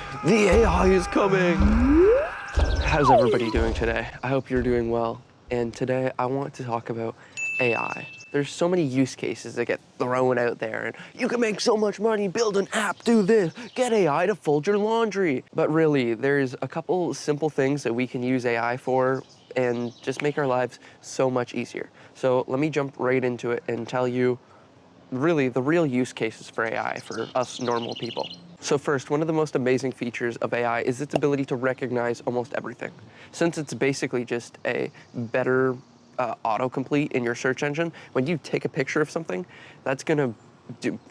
The AI is coming! How's everybody doing today? I hope you're doing well. And today I want to talk about AI. There's so many use cases that get thrown out there, and you can make so much money, build an app, do this, get AI to fold your laundry. But really, there's a couple simple things that we can use AI for and just make our lives so much easier. So let me jump right into it and tell you really the real use cases for AI for us normal people. So first, one of the most amazing features of AI is its ability to recognize almost everything. Since it's basically just a better autocomplete in your search engine, when you take a picture of something, that's gonna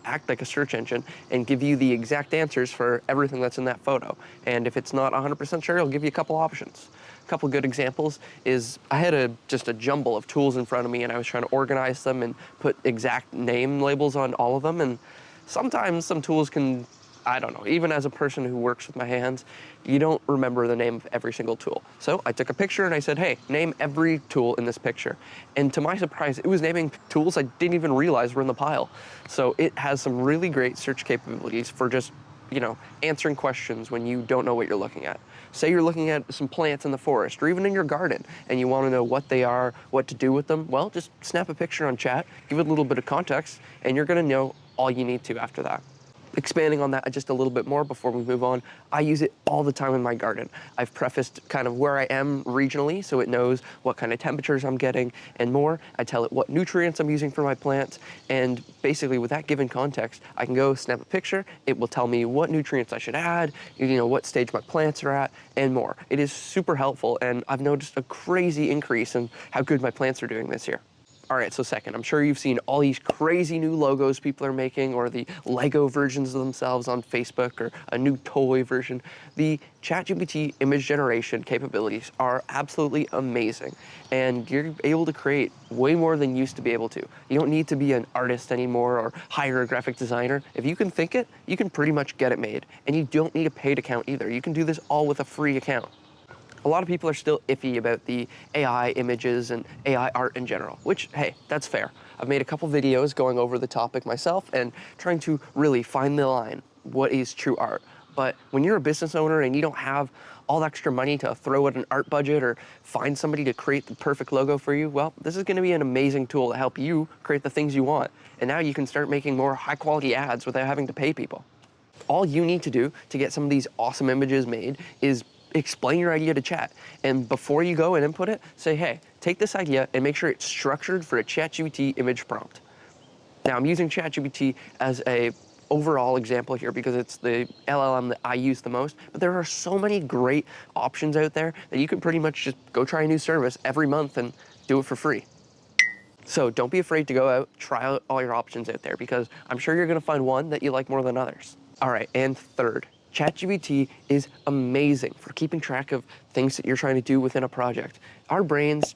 act like a search engine and give you the exact answers for everything that's in that photo. And if it's not 100% sure, it'll give you a couple options. A couple good examples is I had just a jumble of tools in front of me, and I was trying to organize them and put exact name labels on all of them. And sometimes some tools can, I don't know, even as a person who works with my hands, you don't remember the name of every single tool. So I took a picture and I said, hey, name every tool in this picture. And to my surprise, it was naming tools I didn't even realize were in the pile. So it has some really great search capabilities for just, answering questions when you don't know what you're looking at. Say you're looking at some plants in the forest or even in your garden and you want to know what they are, what to do with them. Well, just snap a picture on chat, give it a little bit of context, and you're going to know all you need to after that. Expanding on that just a little bit more before we move on, I use it all the time in my garden. I've prefaced kind of where I am regionally so it knows what kind of temperatures I'm getting and more. I tell it what nutrients I'm using for my plants, and basically with that given context, I can go snap a picture, it will tell me what nutrients I should add, what stage my plants are at, and more. It is super helpful, and I've noticed a crazy increase in how good my plants are doing this year. All right, so second, I'm sure you've seen all these crazy new logos people are making, or the Lego versions of themselves on Facebook, or a new toy version. The ChatGPT image generation capabilities are absolutely amazing, and you're able to create way more than you used to be able to. You don't need to be an artist anymore or hire a graphic designer. If you can think it, you can pretty much get it made, and you don't need a paid account either. You can do this all with a free account. A lot of people are still iffy about the AI images and AI art in general, which, hey, that's fair. I've made a couple videos going over the topic myself and trying to really find the line, what is true art. But when you're a business owner and you don't have all the extra money to throw at an art budget or find somebody to create the perfect logo for you, well, this is gonna be an amazing tool to help you create the things you want. And now you can start making more high quality ads without having to pay people. All you need to do to get some of these awesome images made is explain your idea to chat. And before you go and input it, say, hey, take this idea and make sure it's structured for a ChatGPT image prompt. Now, I'm using ChatGPT as a overall example here because it's the LLM that I use the most, but there are so many great options out there that you can pretty much just go try a new service every month and do it for free. So don't be afraid to go out, try out all your options out there, because I'm sure you're gonna find one that you like more than others. All right, and third, ChatGPT is amazing for keeping track of things that you're trying to do within a project. Our brains,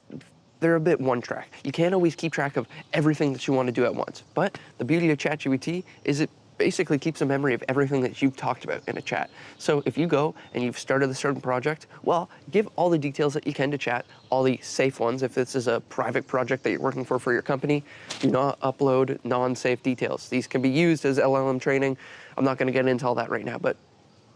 they're a bit one track. You can't always keep track of everything that you want to do at once. But the beauty of ChatGPT is it basically keeps a memory of everything that you've talked about in a chat. So if you go and you've started a certain project, well, give all the details that you can to chat, all the safe ones. If this is a private project that you're working for your company, do not upload non-safe details. These can be used as LLM training. I'm not going to get into all that right now, but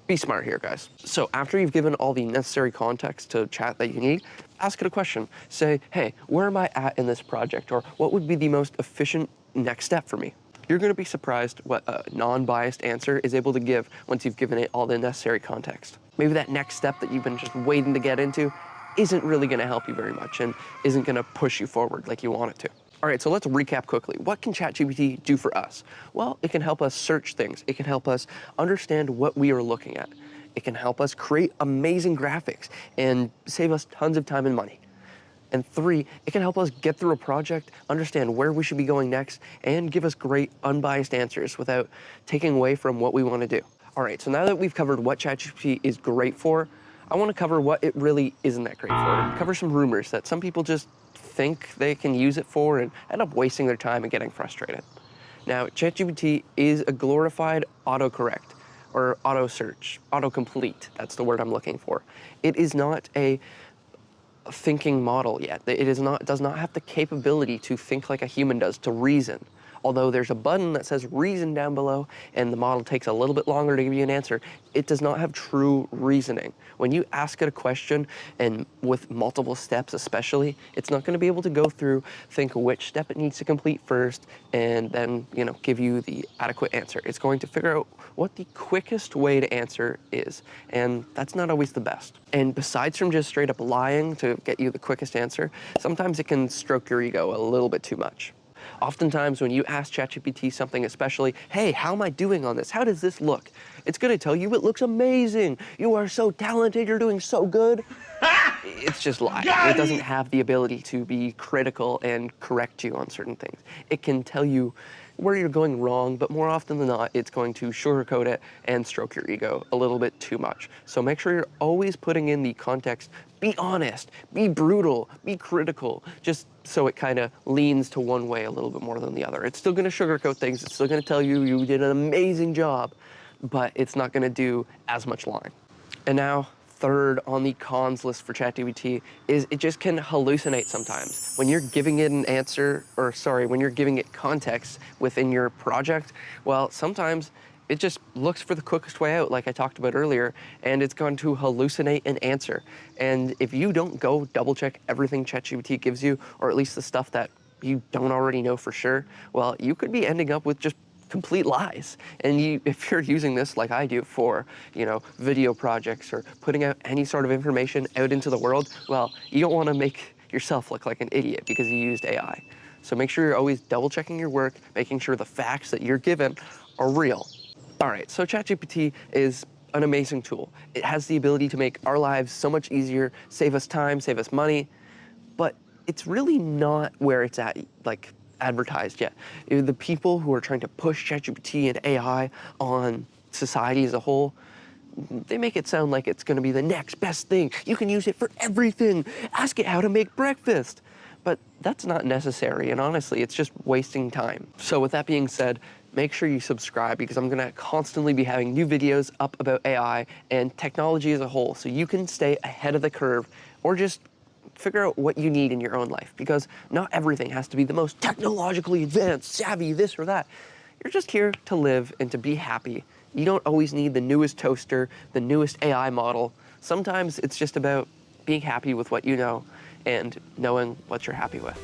be smart here, guys. So after you've given all the necessary context to chat that you need, ask it a question. Say, hey, where am I at in this project? Or what would be the most efficient next step for me? You're gonna be surprised what a non-biased answer is able to give once you've given it all the necessary context. Maybe that next step that you've been just waiting to get into isn't really gonna help you very much and isn't gonna push you forward like you want it to. All right, so let's recap quickly. What can ChatGPT do for us? Well, it can help us search things. It can help us understand what we are looking at. It can help us create amazing graphics and save us tons of time and money. And three, it can help us get through a project, understand where we should be going next, and give us great unbiased answers without taking away from what we want to do. All right, so now that we've covered what ChatGPT is great for, I want to cover what it really isn't that great for, and cover some rumors that some people just think they can use it for and end up wasting their time and getting frustrated. Now, ChatGPT is a glorified autocorrect, or auto search, autocomplete, that's the word I'm looking for. It is not a thinking model yet. It does not have the capability to think like a human does, to reason. Although there's a button that says reason down below and the model takes a little bit longer to give you an answer, it does not have true reasoning. When you ask it a question, and with multiple steps especially, it's not going to be able to go through, think which step it needs to complete first, and then, give you the adequate answer. It's going to figure out what the quickest way to answer is, and that's not always the best. And besides from just straight up lying to get you the quickest answer, sometimes it can stroke your ego a little bit too much. Oftentimes when you ask ChatGPT something, especially, hey, how am I doing on this? How does this look? It's gonna tell you it looks amazing. You are so talented, you're doing so good. It's just lying. It doesn't have the ability to be critical and correct you on certain things. It can tell you where you're going wrong, but more often than not, it's going to sugarcoat it and stroke your ego a little bit too much. So make sure you're always putting in the context. Be honest, be brutal, be critical, just so it kind of leans to one way a little bit more than the other. It's still gonna sugarcoat things, it's still gonna tell you you did an amazing job, but it's not gonna do as much lying. And now, third on the cons list for ChatGPT is it just can hallucinate sometimes. When you're giving it an answer, when you're giving it context within your project, well, sometimes it just looks for the quickest way out, like I talked about earlier, and it's going to hallucinate an answer. And if you don't go double check everything ChatGPT gives you, or at least the stuff that you don't already know for sure, well, you could be ending up with just complete lies. And if you're using this like I do for, video projects or putting out any sort of information out into the world, well, you don't want to make yourself look like an idiot because you used AI. So make sure you're always double checking your work, making sure the facts that you're given are real. All right, so ChatGPT is an amazing tool. It has the ability to make our lives so much easier, save us time, save us money, but it's really not where it's at, advertised yet. The people who are trying to push ChatGPT and AI on society as a whole, they make it sound like it's gonna be the next best thing. You can use it for everything. Ask it how to make breakfast. But that's not necessary, and honestly, it's just wasting time. So with that being said, make sure you subscribe because I'm gonna constantly be having new videos up about AI and technology as a whole so you can stay ahead of the curve or just figure out what you need in your own life, because not everything has to be the most technologically advanced, savvy, this or that. You're just here to live and to be happy. You don't always need the newest toaster, the newest AI model. Sometimes it's just about being happy with what you know and knowing what you're happy with.